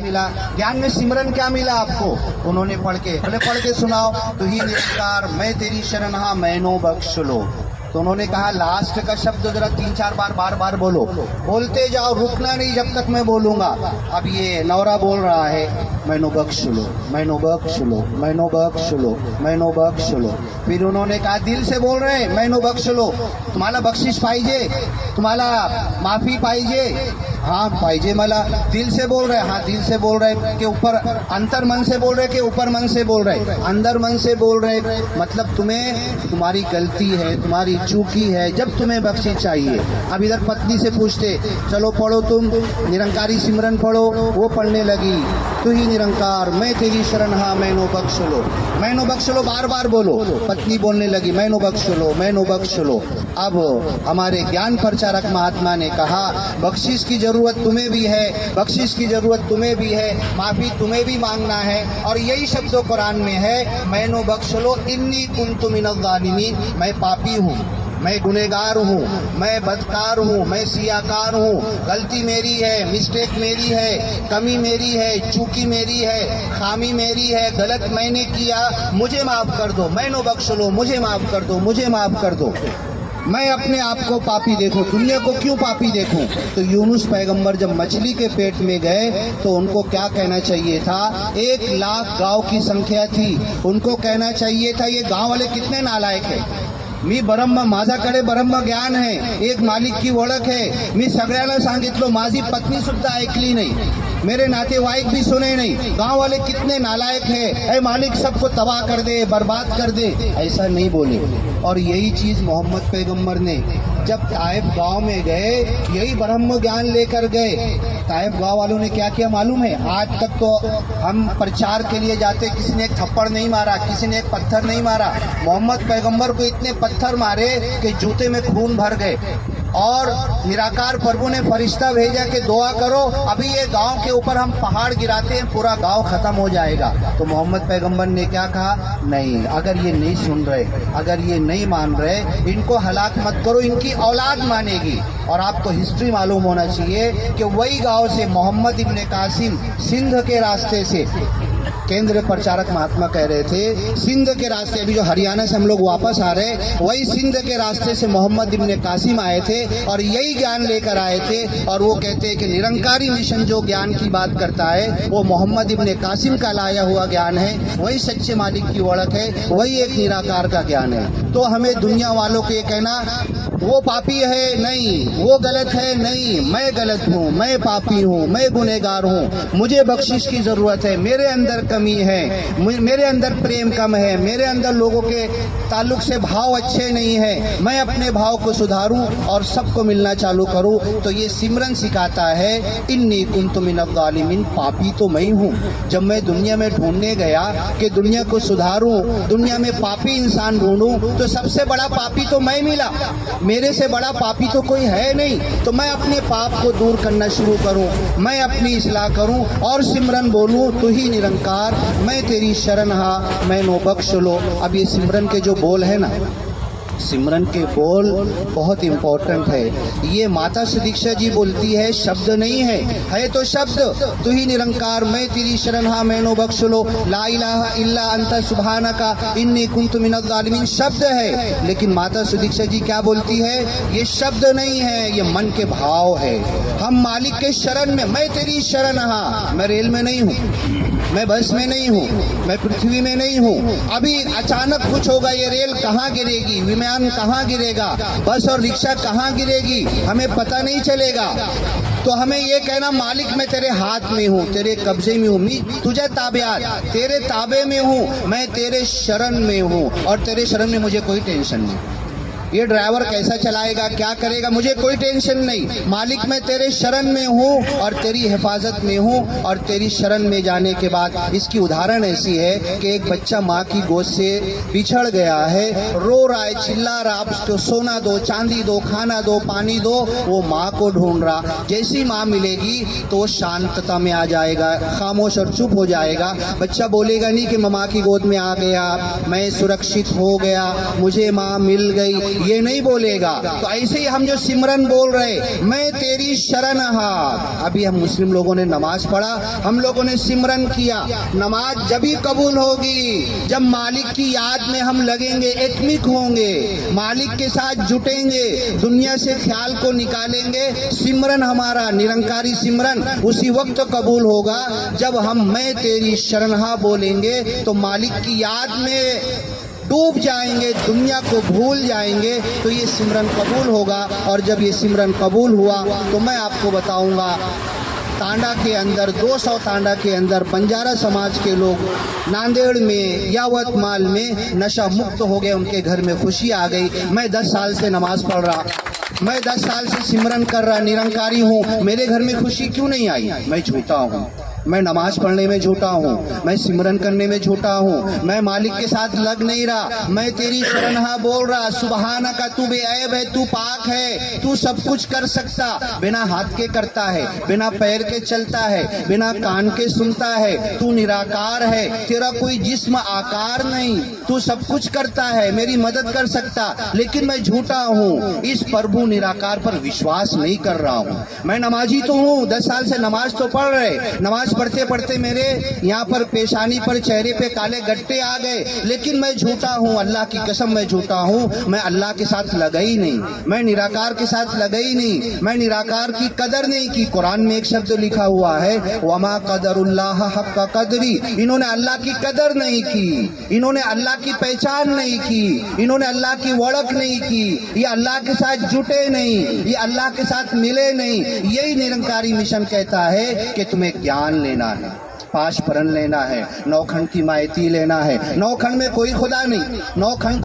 मिला, ज्ञान में सिमरन क्या मिला आपको? उन्होंने पढ़ के सुनाओ। तो ही निरंकार मैं तेरी शरण हा मैनो बख्श लो। तो उन्होंने कहा लास्ट का शब्द जरा 3-4 बार बोलो, बोलते जाओ, रुकना नहीं जब तक मैं बोलूंगा। अब ये नौरा बोल रहा है मैनो बख्श लो, मैनो बख्श लो, मैनो बख्श लो, मैनो बख्श लो। फिर उन्होंने कहा दिल से बोल रहे मैनो बख्श लो, तुम्हाला बख्शिश पाहिजे, तुम्हाला माफी पाहिजे? हाँ पाहिजे मला। दिल से बोल रहे, हाँ दिल से बोल रहे कि ऊपर अंतर मन से बोल रहे कि ऊपर मन से बोल रहे? अंदर मन से बोल रहे। मतलब तुम्हें तुम्हारी गलती है, तुम्हारी चूकी है, जब तुम्हें बख्शिश चाहिए। अब इधर पत्नी से पूछते चलो पढ़ो, तुम निरंकारी सिमरन पढ़ो। वो पढ़ने लगी तू ही निरंकार मैं तेरी शरण हा मैनो बख्श लो, मैनो बख्श लो, बार बोलो। पत्नी बोलने लगी मैनो बख्श लो, मैनो बख्श लो। अब हमारे ज्ञान प्रचारक महात्मा ने कहा बख्शिश की जरूरत तुम्हें भी है, बख्शिश की जरूरत तुम्हें भी है, माफी तुम्हें भी मांगना है। और यही शब्दों कुरान में है मैनो बख्श लो इन्नी कुन्तु मिनज़ ज़ालिमीन, मैं पापी हूँ, मैं गुनहगार हूँ, मैं बदकार हूँ, मैं सियाकार हूँ, गलती मेरी है, मिस्टेक मेरी है, कमी मेरी है, चूकी मेरी है, खामी मेरी है, गलत मैंने किया, मुझे माफ कर दो, मैनो बख्श लो, मुझे माफ कर दो, मुझे माफ कर दो। मैं अपने आप को पापी देखूं, दुनिया को क्यों पापी देखूं? तो यूनुस पैगंबर जब मछली के पेट में गए तो उनको क्या कहना चाहिए था? 1 लाख गांव की संख्या थी, उनको कहना चाहिए था ये गांव वाले कितने नालायक है। मी ब्रह्म, माझ्याकडे ब्रह्म ज्ञान है, एक मालिक की ओळख है, मी सगळ्यांना सांगितलं, माझी पत्नी सुद्धा ऐकली नहीं, मेरे नातेवाईक भी सुने नहीं। गांव वाले कितने नालायक है, ऐ मालिक सबको तबाह कर दे, बर्बाद कर दे, ऐसा नहीं बोले। और यही चीज मोहम्मद पैगंबर ने जब ताइफ गांव में गए यही ब्रह्म ज्ञान लेकर गए। ताइफ गांव वालों ने क्या किया मालूम है? आज तक तो हम प्रचार के लिए जाते, किसी ने एक थप्पड़ नहीं मारा, किसी ने एक पत्थर नहीं मारा। मोहम्मद पैगंबर को इतने पत्थर मारे कि जूते में खून भर गए। और निराकार प्रभु ने फरिश्ता भेजा कि दुआ करो, अभी ये गांव के ऊपर हम पहाड़ गिराते हैं, पूरा गांव खत्म हो जाएगा। तो मोहम्मद पैगंबर ने क्या कहा? नहीं, अगर ये नहीं सुन रहे, अगर ये नहीं मान रहे, इनको हलाक मत करो, इनकी औलाद मानेगी। और आपको हिस्ट्री मालूम होना चाहिए कि वही गांव से मोहम्मद इब्ने कासिम सिंध के रास्ते से, केंद्र प्रचारक महात्मा कह रहे थे सिंध के रास्ते, अभी जो हरियाणा से हम लोग वापस आ रहे, वही सिंध के रास्ते से मोहम्मद इब्ने कासिम आए थे और यही ज्ञान लेकर आए थे। और वो कहते हैं कि निरंकारी मिशन जो ज्ञान की बात करता है वो मोहम्मद इब्ने कासिम का लाया हुआ ज्ञान है, वही सच्चे मालिक की ओळख है, वही एक निराकार का ज्ञान है। तो हमें दुनिया वालों को ये कहना वो पापी है नहीं, वो गलत है नहीं, मैं गलत हूँ, मैं पापी हूँ, मैं गुनहगार हूँ, मुझे बख्शिश की जरूरत है, मेरे अंदर कमी है, मेरे अंदर प्रेम कम है, मेरे अंदर लोगों के ताल्लुक से भाव अच्छे नहीं है, मैं अपने भाव को सुधारूं और सबको मिलना चालू करूं। तो ये सिमरन सिखाता है इन्नी कुन्तु मिनज़ ज़ालिमीन, पापी तो मैं हूँ। जब मैं दुनिया में ढूंढने गया कि दुनिया को सुधारूं, दुनिया में पापी इंसान ढूंढूं, तो सबसे बड़ा पापी तो मैं मिला, मेरे से बड़ा पापी तो कोई है नहीं। तो मैं अपने पाप को दूर करना शुरू करूं, मैं अपनी इस्लाह करूं और सिमरन बोलूं तू ही निरंकार मैं तेरी शरण हा मैनो बख्श लो। अब ये सिमरन के जो बोल है ना, सिमरन के बोल बहुत इम्पोर्टेंट है। ये माता सुदीक्षा जी बोलती है, शब्द नहीं है तो शब्द तू ही निरंकार मैं तेरी शरण हा मैनो बख्श लो, ला इलाहा इल्ला अंता सुब्हानका इन्नी कुन्तु मिनज़ ज़ालिमीन शब्द है। लेकिन माता सुदीक्षा जी क्या बोलती है? ये शब्द नहीं है, ये मन के भाव है। हम मालिक के शरण में, मैं तेरी शरण हा, मैं रेल में नहीं हूँ, मैं बस में नहीं हूँ, मैं पृथ्वी में नहीं हूँ। अभी अचानक कुछ होगा, ये रेल कहाँ गिरेगी, विमान कहाँ गिरेगा, बस और रिक्शा कहाँ गिरेगी, हमें पता नहीं चलेगा। तो हमें ये कहना मालिक मैं तेरे हाथ में हूँ, तेरे कब्जे में हूँ, मैं तुझे ताबेदार, तेरे ताबे में हूँ, मैं तेरे शरण में हूँ और तेरे शरण में मुझे कोई टेंशन नहीं। ये ड्राइवर कैसा चलाएगा, क्या करेगा, मुझे कोई टेंशन नहीं। मालिक मैं तेरे शरण में हूँ और तेरी हिफाजत में हूँ। और तेरी शरण में जाने के बाद इसकी उदाहरण ऐसी है कि एक बच्चा माँ की गोद से बिछड़ गया है, रो रहा है, चिल्ला रहा, उसको सोना दो, चांदी दो, खाना दो, पानी दो, वो माँ को ढूंढ रहा। जैसी माँ मिलेगी तो वो शांतता में आ जाएगा, खामोश और चुप हो जाएगा। बच्चा बोलेगा नहीं कि मैं माँ की गोद में आ गया, मैं सुरक्षित हो गया, मुझे माँ मिल गई, ये नहीं बोलेगा। तो ऐसे ही हम जो सिमरन बोल रहे, मैं तेरी शरण हाथ, अभी हम मुस्लिम लोगों ने नमाज पढ़ा, हम लोगों ने सिमरन किया। नमाज जब ही कबूल होगी जब मालिक की याद में हम लगेंगे, एकमिक होंगे, मालिक के साथ जुटेंगे, दुनिया से ख्याल को निकालेंगे। सिमरन हमारा निरंकारी सिमरन उसी वक्त कबूल होगा जब हम मैं तेरी शरणहा बोलेंगे, तो मालिक की याद में डूब जाएंगे, दुनिया को भूल जाएंगे, तो ये सिमरन कबूल होगा। और जब ये सिमरन कबूल हुआ तो मैं आपको बताऊंगा, तांडा के अंदर 200 तांडा के अंदर बंजारा समाज के लोग नांदेड़ में, यावतमाल में नशा मुक्त हो गए, उनके घर में खुशी आ गई। मैं 10 साल से नमाज पढ़ रहा, मैं 10 साल से सिमरन कर रहा, निरंकारी हूँ, मेरे घर में खुशी क्यों नहीं आई? मैं झूठा हूँ, मैं नमाज पढ़ने में झूठा हूँ, मैं सिमरन करने में झूठा हूँ, मैं मालिक के साथ लग नहीं रहा, मैं तेरी शरणहा बोल रहा। सुबहाना का तू बेऐब है, तू पाक है, तू सब कुछ कर सकता, बिना हाथ के करता है, बिना पैर के चलता है, बिना कान के सुनता है, तू निराकार है, तेरा कोई जिस्म आकार नहीं, तू सब कुछ करता है, मेरी मदद कर सकता, लेकिन मैं झूठा हूँ, इस प्रभु निराकार पर विश्वास नहीं कर रहा हूँ। मैं नमाजी तो हूँ, 10 साल से नमाज तो पढ़ रहे, नमाज पढ़ते पढ़ते मेरे यहाँ पर पेशानी पर, चेहरे पे काले गट्टे आ गए, लेकिन मैं झूठा हूँ, अल्लाह की कसम मैं झूठा हूँ। मैं अल्लाह के साथ लगा ही नहीं, मैं निराकार के साथ लगा ही नहीं, मैं निराकार की कदर नहीं की। कुरान में एक शब्द लिखा हुआ है, वमा कदरुल्लाह हक्का कदरी, इन्होंने अल्लाह की कदर नहीं की, इन्होंने अल्लाह की पहचान नहीं की, इन्होंने अल्लाह की वड़क नहीं की, ये अल्लाह के साथ जुटे नहीं, ये अल्लाह के साथ मिले नहीं। यही निरंकारी मिशन कहता है कि तुम्हें ज्ञान लेना है, पाशपरन लेना है, 9 खंड की मायती लेना है। 9 खंड में कोई खुदा नहीं, 9 खंड